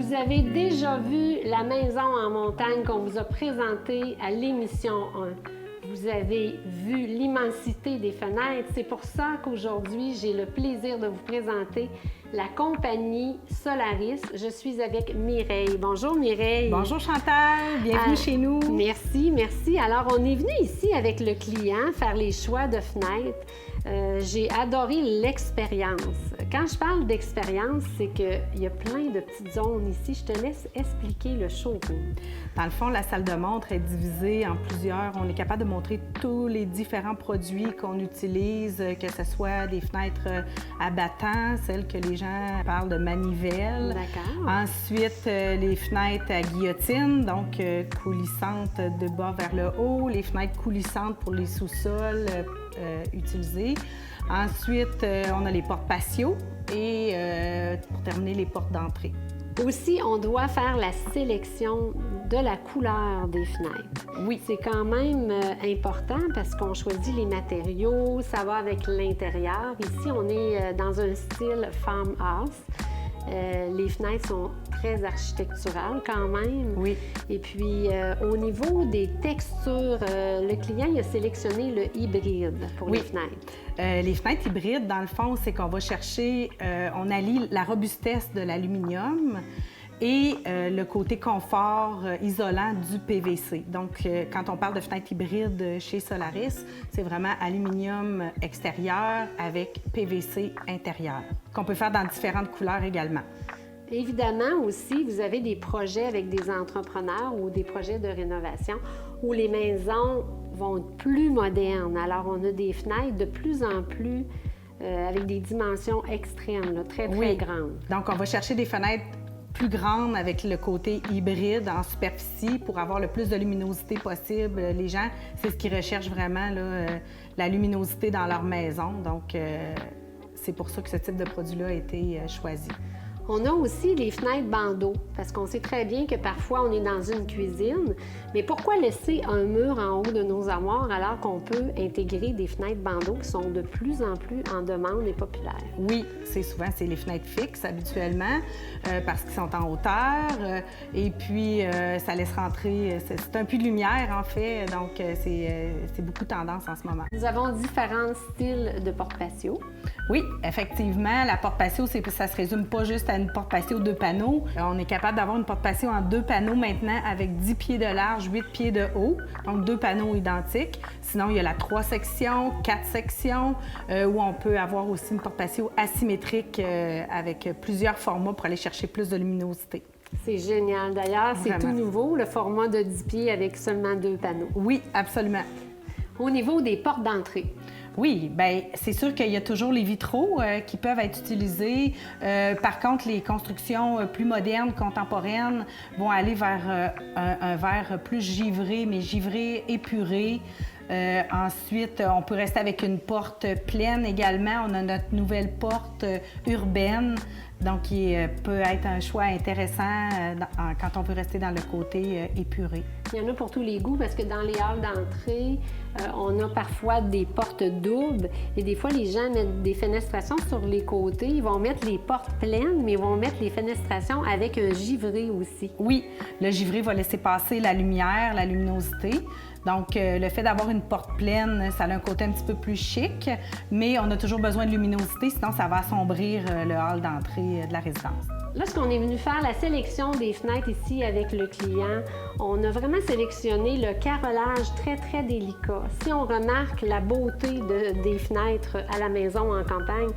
Vous avez déjà vu la maison en montagne qu'on vous a présentée à l'émission 1. Vous avez vu l'immensité des fenêtres. C'est pour ça qu'aujourd'hui, j'ai le plaisir de vous présenter la compagnie Solaris. Je suis avec Mireille. Bonjour Mireille. Bonjour Chantal, bienvenue chez nous. Merci, merci. Alors, on est venu ici avec le client faire les choix de fenêtres. J'ai adoré l'expérience. Quand je parle d'expérience, c'est qu'il y a plein de petites zones ici. Je te laisse expliquer le showroom. Dans le fond, la salle de montre est divisée en plusieurs. On est capable de montrer tous les différents produits qu'on utilise, que ce soit des fenêtres à battant, celles que les gens parlent de manivelle. D'accord. Ensuite, les fenêtres à guillotine, donc coulissantes de bas vers le haut. Les fenêtres coulissantes pour les sous-sols utilisés. Ensuite, on a les portes patio et pour terminer, les portes d'entrée. Aussi, on doit faire la sélection de la couleur des fenêtres. Oui. C'est quand même important parce qu'on choisit les matériaux, ça va avec l'intérieur. Ici, on est dans un style farmhouse. Les fenêtres sont très architecturales quand même. Oui. Et puis, au niveau des textures, le client il a sélectionné le hybride pour les fenêtres. Les fenêtres hybrides, dans le fond, c'est qu'on va chercher, on allie la robustesse de l'aluminium et le côté confort isolant du PVC. Donc, quand on parle de fenêtres hybrides chez Solaris, c'est vraiment aluminium extérieur avec PVC intérieur, qu'on peut faire dans différentes couleurs également. Évidemment aussi, vous avez des projets avec des entrepreneurs ou des projets de rénovation où les maisons vont être plus modernes. Alors, on a des fenêtres de plus en plus avec des dimensions extrêmes, là, très, très grandes. Donc, on va chercher des fenêtres plus grandes avec le côté hybride en superficie pour avoir le plus de luminosité possible. Les gens, c'est ce qu'ils recherchent vraiment, là, la luminosité dans leur maison. Donc, c'est pour ça que ce type de produit-là a été choisi. On a aussi les fenêtres bandeaux, parce qu'on sait très bien que parfois on est dans une cuisine, mais pourquoi laisser un mur en haut de nos armoires alors qu'on peut intégrer des fenêtres bandeaux qui sont de plus en plus en demande et populaires? Oui, c'est les fenêtres fixes habituellement parce qu'ils sont en hauteur et puis ça laisse rentrer, c'est un puits de lumière en fait, donc c'est beaucoup tendance en ce moment. Nous avons différents styles de porte patio. Oui, effectivement, la porte patio, ça se résume pas juste à une porte patio 2 panneaux. On est capable d'avoir une porte patio en 2 panneaux maintenant avec 10 pieds de large, 8 pieds de haut, donc 2 panneaux identiques. Sinon, il y a la 3 sections, 4 sections, où on peut avoir aussi une porte patio asymétrique avec plusieurs formats pour aller chercher plus de luminosité. C'est génial. D'ailleurs, c'est tout nouveau, le format de 10 pieds avec seulement 2 panneaux. Oui, absolument. Au niveau des portes d'entrée. Oui, bien, c'est sûr qu'il y a toujours les vitraux qui peuvent être utilisés. Par contre, les constructions plus modernes, contemporaines, vont aller vers un verre plus givré, mais givré épuré. Ensuite, on peut rester avec une porte pleine également. On a notre nouvelle porte urbaine, donc qui peut être un choix intéressant quand on veut rester dans le côté épuré. Il y en a pour tous les goûts parce que dans les halls d'entrée, on a parfois des portes doubles et des fois, les gens mettent des fenestrations sur les côtés. Ils vont mettre les portes pleines, mais ils vont mettre les fenestrations avec un givré aussi. Oui, le givré va laisser passer la lumière, la luminosité. Donc, le fait d'avoir une porte pleine, ça a un côté un petit peu plus chic, mais on a toujours besoin de luminosité, sinon ça va assombrir le hall d'entrée de la résidence. Lorsqu'on est venu faire la sélection des fenêtres ici avec le client, on a vraiment sélectionné le carrelage très, très délicat. Si on remarque la beauté des fenêtres à la maison en campagne,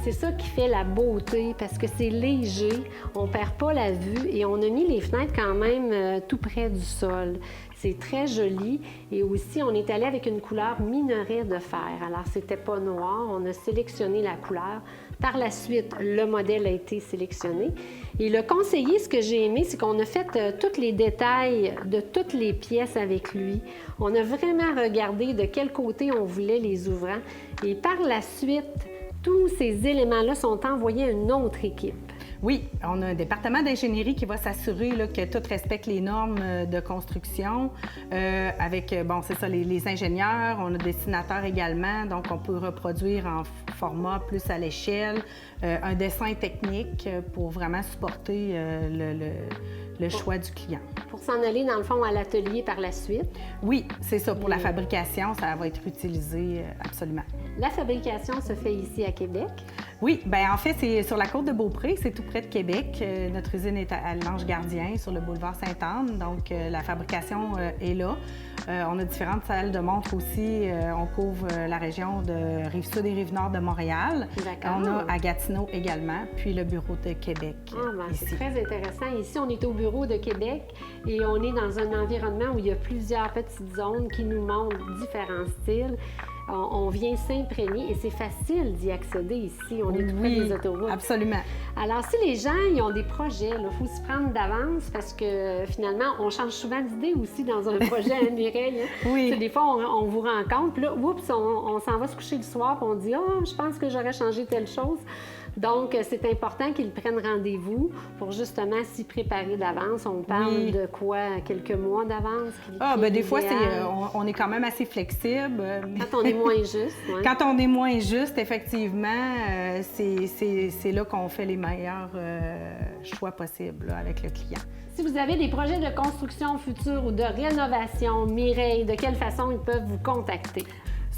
c'est ça qui fait la beauté parce que c'est léger, on ne perd pas la vue et on a mis les fenêtres quand même tout près du sol. C'est très joli et aussi on est allé avec une couleur minerai de fer. Alors c'était pas noir, on a sélectionné la couleur. Par la suite, le modèle a été sélectionné. Et le conseiller, ce que j'ai aimé, c'est qu'on a fait tous les détails de toutes les pièces avec lui. On a vraiment regardé de quel côté on voulait les ouvrants. Et par la suite, tous ces éléments-là sont envoyés à une autre équipe. Oui, on a un département d'ingénierie qui va s'assurer là, que tout respecte les normes de construction. Avec, bon, c'est ça, les ingénieurs, on a des dessinateurs également, donc on peut reproduire en format plus à l'échelle, un dessin technique pour vraiment supporter le choix du client. Pour s'en aller, dans le fond, à l'atelier par la suite. Oui, c'est ça. Pour la fabrication, ça va être utilisé absolument. La fabrication se fait ici à Québec? Oui, bien en fait, c'est sur la côte de Beaupré, c'est tout près de Québec. Notre usine est à l'Ange-Gardien, sur le boulevard Sainte-Anne, donc la fabrication est là. On a différentes salles de montre aussi. On couvre la région de Rive-Sud et Rive-Nord de Montréal. D'accord. On a à Gatineau également, puis le bureau de Québec. C'est très intéressant. Ici, on est au bureau de Québec et on est dans un environnement où il y a plusieurs petites zones qui nous montrent différents styles. On vient s'imprégner et c'est facile d'y accéder ici. On est tout près des autoroutes. Absolument. Alors, si les gens ils ont des projets, il faut s'y prendre d'avance parce que finalement, on change souvent d'idée aussi dans un projet, hein, Mireille. Hein? Oui. Des fois, on vous rencontre, puis là, oups, on s'en va se coucher le soir, puis on dit « Ah, je pense que j'aurais changé telle chose ». Donc, c'est important qu'ils prennent rendez-vous pour justement s'y préparer d'avance. On parle de quoi? Quelques mois d'avance? Des fois, on est quand même assez flexible. Quand on est moins juste. Ouais. Quand on est moins juste, effectivement, c'est là qu'on fait les meilleurs choix possibles là, avec le client. Si vous avez des projets de construction future ou de rénovation, Mireille, de quelle façon ils peuvent vous contacter?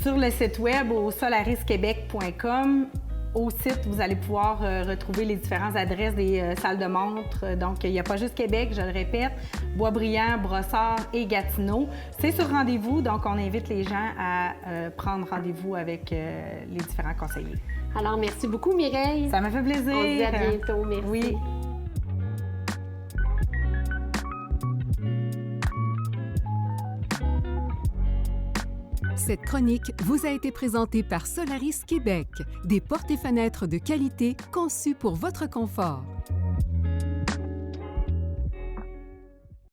Sur le site web au solarisquebec.com. Au site, vous allez pouvoir retrouver les différentes adresses des salles de montre. Donc, il n'y a pas juste Québec, je le répète, Boisbriand, Brossard et Gatineau. C'est sur rendez-vous, donc on invite les gens à prendre rendez-vous avec les différents conseillers. Alors, merci beaucoup, Mireille. Ça m'a fait plaisir. On se dit à bientôt. Merci. Oui. Cette chronique vous a été présentée par Solaris Québec, des portes et fenêtres de qualité conçues pour votre confort.